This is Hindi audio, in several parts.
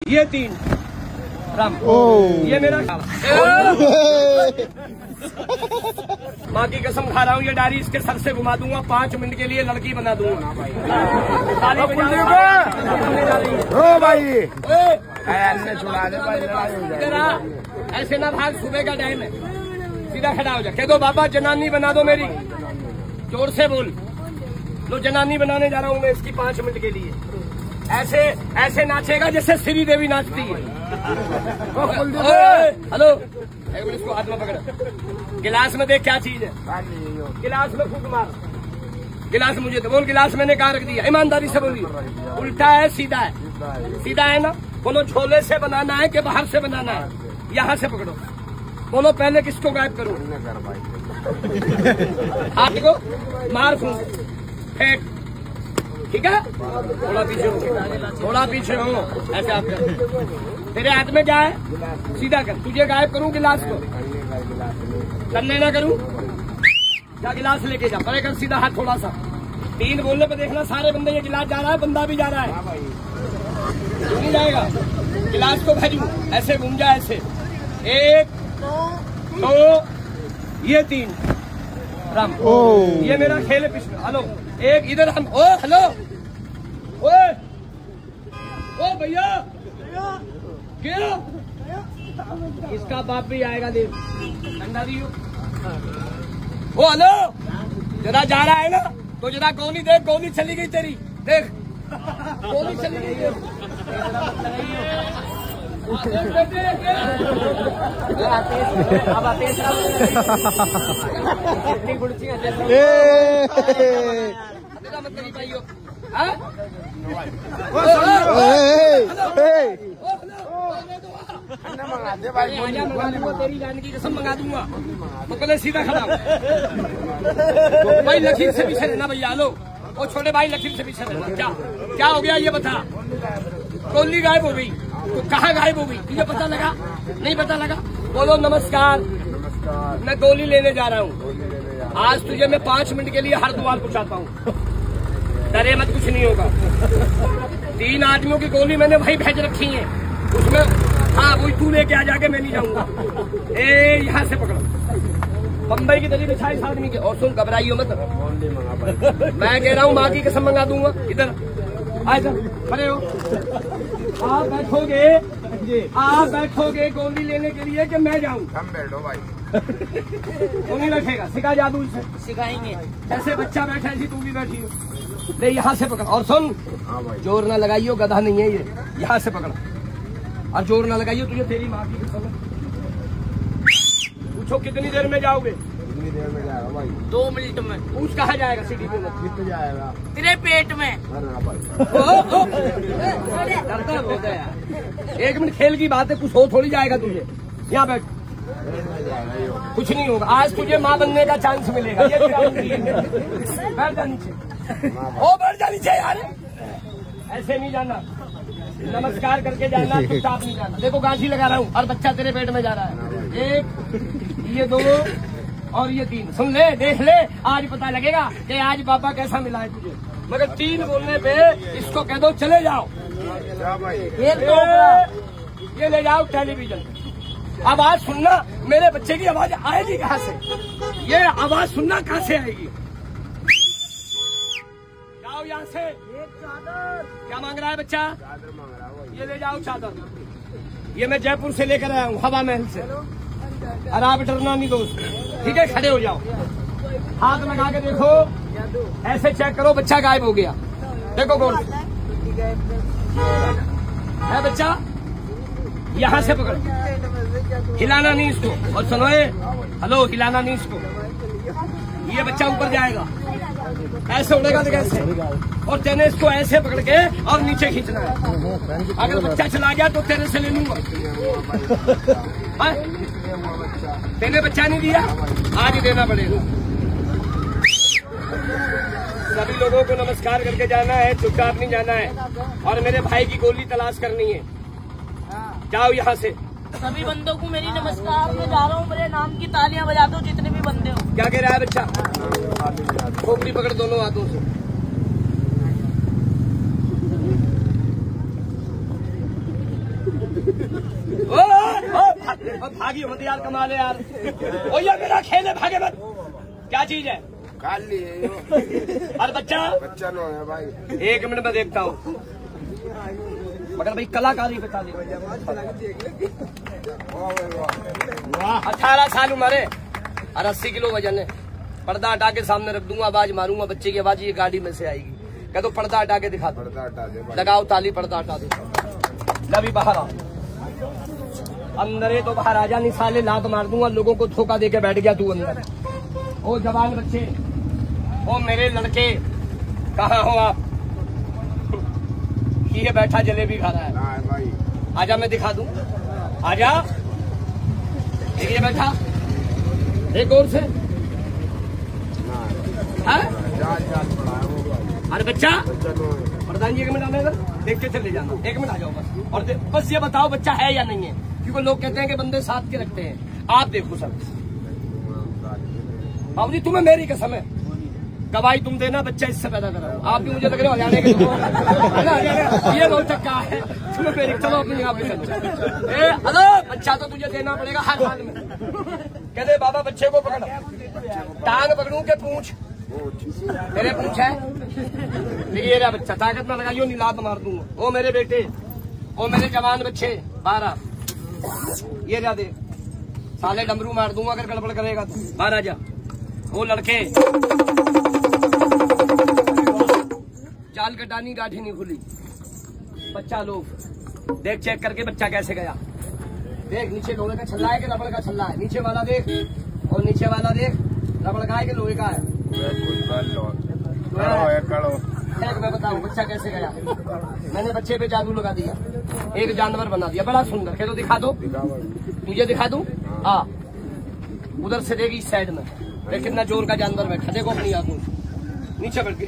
ये 3 राम। ये मेरा माँ की कसम खा रहा हूँ, ये डायरी इसके सर से घुमा दूंगा, 5 मिनट के लिए लड़की बना दूंगा। ऐसे ना भाग, सुबह का टाइम है, सीधा खड़ा हो जा, कह दो बाबा जनानी बना दो मेरी, जोर से बोल लो, जनानी बनाने जा रहा हूँ मैं इसकी 5 मिनट के लिए। ऐसे ऐसे नाचेगा जैसे श्री देवी नाचती है। हेलो, एक मिनट इसको हाथ में पकड़, गिलास में देख क्या चीज है, गिलास में फूंक मार, गिलास मुझे तो बोल, गिलास मैंने कहाँ रख दिया, ईमानदारी से बोलिए, उल्टा है सीधा है, सीधा है ना, बोलो छोले से बनाना है कि बाहर से बनाना है, यहाँ से पकड़ो, बोलो पहले किसको गायब करूं, हाथ को मार फूंक फेंक, ठीक है, थोड़ा पीछे हो, थोड़ा पीछे हो, ऐसे आप कर। तेरे हाथ में क्या है, सीधा कर, तुझे गायब करूं गिलास को, करने ना करूं, क्या गिलास लेके जा, परे कर सीधा हाथ थोड़ा सा, 3 बोलने पे देखना सारे बंदे, ये गिलास जा रहा है, बंदा भी जा रहा है, नहीं जाएगा, गिलास को भेजू, ऐसे घूम जा, ऐसे 1 2 ये 3 राम। ये मेरा खेल है पिछले। हेलो, एक इधर हम, ओ हेलो, ओ भैया क्या, इसका बाप भी आएगा, देख ठंडा दियो। ओ हेलो, जरा जा रहा है ना, तो जरा गोली देख, गोली चली गई तेरी, देख गोली चली गई। तेरी जान की कसम मंगा दूंगा, तो पहले सीधा खड़ा भाई, लकीर से पीछे रहना भैया। लो, वो छोटे भाई लकीर से पीछे रहना। क्या हो गया ये बता, कोहली गायब हो गई, तो कहाँ गायब हो गई, तुझे पता लगा, नहीं पता लगा, बोलो नमस्कार, मैं गोली लेने जा रहा हूँ, आज तुझे मैं 5 मिनट के लिए हरिद्वार पहुँचाता हूँ, डरे मत, कुछ नहीं होगा। 3 आदमियों की गोली मैंने भाई भेज रखी है, उसमें हाँ वही तू लेके आ, जाके मैं नहीं जाऊंगा। यहाँ से पकड़ो, बम्बई की दली बिछाई इस आदमी के, और सुन घबराइयो मत, मैं कह रहा हूँ माँ की कसम मंगा दूंगा। इधर खड़े हो, आप बैठोगे गोली लेने के लिए कि मैं जाऊँ, हम बैठो भाई, तू नहीं बैठेगा, सिखा जादू से, सिखाएंगे, जैसे बच्चा बैठा ऐसी तू भी बैठी हो। ले यहाँ से पकड़, और सुन जोर ना लगाइयो, गधा नहीं है ये, यहाँ से पकड़ और जोर ना लगाइयो, तुझे तेरी माँ की कसम। पूछो कितनी देर में जाओगे, कितनी देर में जाएगा भाई, 2 मिनट में। पूछ कहाँ जाएगा, सिटी पे कितने जाएगा, तेरे पेट में। डरता बहुत है यार, 1 मिनट खेल की बात है, कुछ हो थोड़ी जाएगा तुझे, यहाँ बैठ, कुछ नहीं होगा, आज तुझे माँ बनने का चांस मिलेगा, ये बैठ जा नीचे, ओ बैठ जा नीचे यार, ऐसे नहीं जाना, नमस्कार करके जाना, चुपचाप नहीं जाना। देखो गांठी लगा रहा हूँ और बच्चा तेरे पेट में जा रहा है, 1 ये 2 और ये 3, सुन ले, देख ले, आज पता लगेगा कि आज पापा कैसा मिला है तुझे, मगर 3 बोलने पे इसको कह दो चले जाओ, ये ले जाओ टेलीविजन, आवाज सुनना, मेरे बच्चे की आवाज आएगी कहाँ से, ये आवाज सुनना कहाँ से आएगी, जाओ यहाँ से। क्या मांग रहा है बच्चा, चादर मांग रहा है, ये ले जाओ चादर, ये मैं जयपुर से लेकर आया हूँ, हवा महल से, और आप डरना नहीं दोस्त, ठीक है, खड़े हो जाओ, हाथ लगा के देखो, ऐसे चेक करो, बच्चा गायब हो गया, देखो गौर है बच्चा, यहाँ से पकड़, हिलाना नहीं इसको, और सुनो हेलो, हिलाना नहीं इसको, ये बच्चा ऊपर जाएगा, ऐसे उड़ेगा तो कैसे, और तेने इसको ऐसे पकड़ के और नीचे खींचना है, अगर बच्चा चला गया तो तेरे से ले लूंगा, तेने बच्चा नहीं दिया, आज ही देना पड़ेगा। सभी लोगों को नमस्कार करके जाना है, चुपचाप नहीं जाना है, और मेरे भाई की गोली तलाश करनी है, जाओ यहाँ से। सभी बंदों को मेरी नमस्कार, मैं जा रहा हूँ, मेरे नाम की तालियां बजा दो जितने भी बंदे हो। क्या कह रहा है बच्चा, खोपड़ी पकड़ दोनों हाथों से, मत भागी मत यार, कमाल है यार। ओ ये मेरा खेल है, भागे मत। क्या चीज है? खाली है। और बच्चा नो है भाई। 1 मिनट में देखता हूँ, मगर भाई कलाकारी बता दी। 18 साल उम्र है और 80 किलो वजन है। पर्दा हटा के सामने रख दूंगा, आवाज मारूंगा, बच्चे की आवाज ये गाड़ी में से आएगी। कह दो पर्दा हटा के दिखा दो, लगाओ ताली, पर्दा हटा दो। अभी बाहर आओ, अंदर है तो बाहर आ जा, नहीं साले लात मार दूंगा, लोगों को धोखा दे के बैठ गया तू अंदर। ओ जवान बच्चे, ओ मेरे लड़के, कहाँ हो आप? ये बैठा जलेबी खा रहा है भाई। आजा मैं दिखा दूं, आजा। ये बैठा, एक और से। अरे बच्चा, प्रधान जी 1 मिनट आने, देख के चले जाना, 1 मिनट आ जाओ बस। और बस ये बताओ बच्चा है या नहीं है, क्योंकि लोग कहते हैं कि बंदे साथ के रखते हैं। आप देखो सर, बाबू जी तुम्हें मेरी कसम है, गवाही तुम देना, बच्चा इससे पैदा करा। आप भी मुझे लग रहे हो हरियाणा के है, ये बहुत चक्का है तुम्हें मेरी। चलो अपनी यहाँ पे हेलो, बच्चा तो तुझे देना पड़ेगा हर हाल में। कहते बाबा बच्चे को पकड़, टांग पकड़ू के पूछ, तेरे पूछ है। ये रहा बच्चा, ताकत में लगाइयो, नहीं लात मार दूंगा। ओ मेरे बेटे, ओ मेरे जवान बच्चे 12, ये रहा देख, साले डमरू मार दूंगा अगर गड़बड़ करेगा तो। 12 जा। वो लड़के, चाल कटानी गाठी नहीं खुली। बच्चा लोग देख, चेक करके बच्चा कैसे गया। देख नीचे लोहे का छल्ला है कि रबड़ का छल्ला है, नीचे वाला देख, और नीचे वाला देख रबड़ का है कि लोहे का है। मैं बताऊं बच्चा कैसे गया। मैंने बच्चे पे जादू लगा दिया, एक जानवर बना दिया बड़ा सुंदर। खेलो दिखा दो, तुझे दिखा दूं। हाँ उधर से देगी इस साइड में, देख कितना जोर का जानवर बैठा, देखो अपनी आंखों नीचे बैठ गई।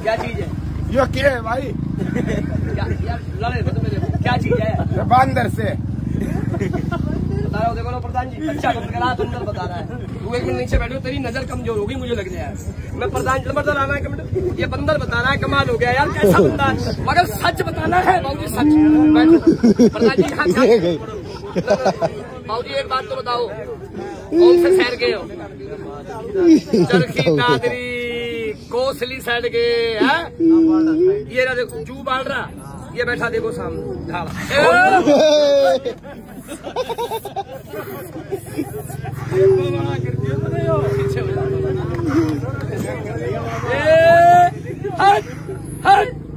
क्या चीज है ये? क्या है भाई? यार लड़े तो मेरे, क्या चीज है? बंदर से बता रहा हूँ, देखो ना प्रधान जी, अच्छा अंदर बता रहा है। तू 1 मिनट नीचे बैठो, तेरी नजर कमजोर होगी मुझे लग रहा है। मैं प्रधान जी बता रहा है, ये बंदर बता रहा है, कमाल हो गया यार, कैसा बंदा है। मगर सच बताना है बाबूजी, सच। बैठो प्रधान जी, कहाँ बाबूजी एक बात तो बताओ, कौन से शहर गए हो? चरखी दादरी कोसली साइड गए हैं? ये ना देखो जू बाल रहा, ये बैठा देखो सामने ढाला।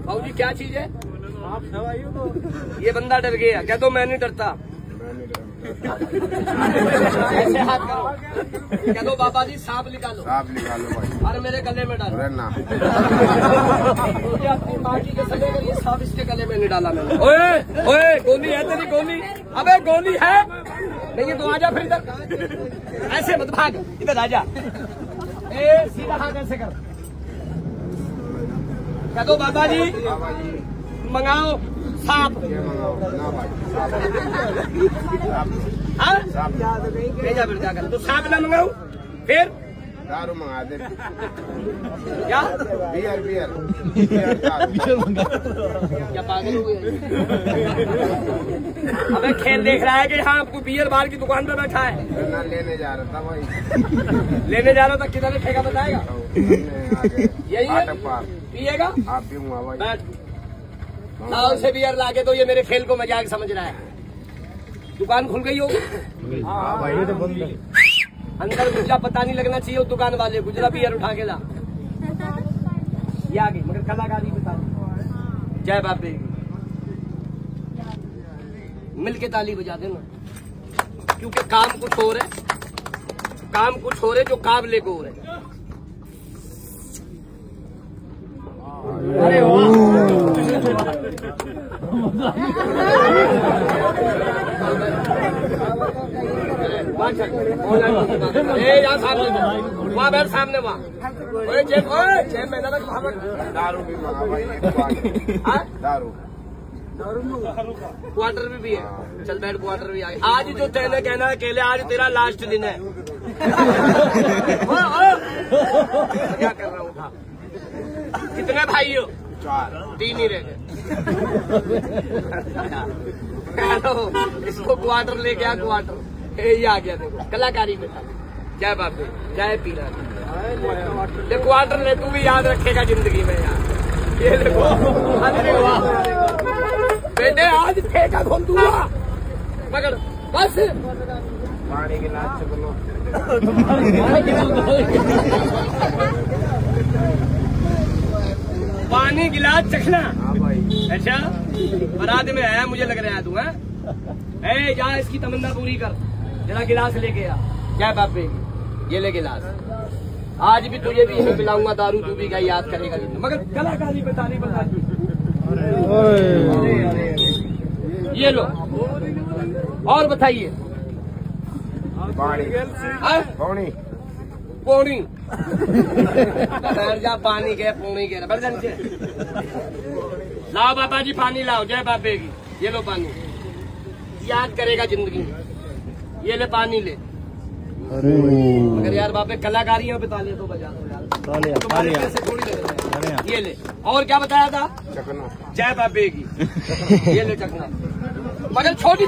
बाबूजी क्या चीज है? ये बंदा डर गया, क्या तो मैं नहीं डरता। ऐसे हाथ करो, क्या दो बाबा जी सांप निकालो। सांप निकालो भाई, अरे मेरे गले में डालो। मुझे अपनी पार्टी के समय ये सांप इसके गले में नहीं डाला मैंने। ओए ओए गोली है तेरी, गोली? अबे गोली है नहीं तो आजा फिर इधर, ऐसे मत भाग, इधर आजा। सीधा हाथ ऐसे कर, क्या दो बाबा जी मंगाओ सांप। भेजा फिर जाकर, तो सांप ना मंगाऊ फिर दारू मंगा दे। क्या? बियर क्या पागल हुए? अबे खेल देख रहा है कि हाँ आपको बियर बार की दुकान पे बैठा है। ना लेने जा रहा था भाई, लेने जा रहा था, किधर लिखेगा बताएगा? यही है, पिएगा आप पीऊंगा भाई। बैठ, साल से बियर लाके तो ये मेरे खेल को मजाक समझ रहा है। दुकान खुल गई होगी। हाँ भाई, ये तो बंद है। अंदर गुजरा पता नहीं लगना चाहिए, दुकान वाले गुजरा बियर उठा के ला। ये आ गई, मगर कलाकारी बता। जय बाप रे, मिल के ताली बजा देना, क्योंकि काम कुछ और है, काम कुछ और है जो काबले को है। अरे यहाँ सामने वहाँ बैठ, सामने वहाँ जेब में दारू भी मंगा भाई, दारू क्वार्टर भी है। चल बैठ, क्वार्टर भी आ गया। आज जो तेने कहना है केले, आज तेरा लास्ट दिन है। क्या कर रहा हूँ? कितने भाई हो? 4 3 ही रह गए। हेलो, इसको क्वार्टर लेके आ, क्वार्टर ये आ गया। देखो कलाकारी में था। जय बाबे, जय पीला। ले क्वार्टर ले, तू भी याद रखेगा जिंदगी में यार। ये देखो, अरे वाह बेटे, आज ठेका घूम दूंगा। पकड़ बस, पानी गिलास चलो। पानी गिलास चखना। हाँ भाई। अच्छा, बारात में आया मुझे लग रहा है तू, है? ए, जा इसकी तमन्ना पूरी कर, जरा गिलास लेके आ। जय बाबे की, ये ले गिलास। आज भी तुझे भी मैं पिलाऊंगा दारू, तू भी का याद करेगा। मगर कलाकारी बता नहीं बता। ये लो, और बताइए। पानी पानी पौनी जा, पानी के पौनी के बढ़ जा नीचे। लाओ बाबा जी पानी लाओ, जय बाबे की। ये लो पानी, याद करेगा जिंदगी में। ये ले पानी ले। मगर यार बाबे कलाकारियां बता ले तो बजा दो यार, तुम्हारे पैसे थोड़ी लग रहे हैं। ये ले, और क्या बताया था? चकना। जय बाबे की। ये ले चकना, मगर छोटी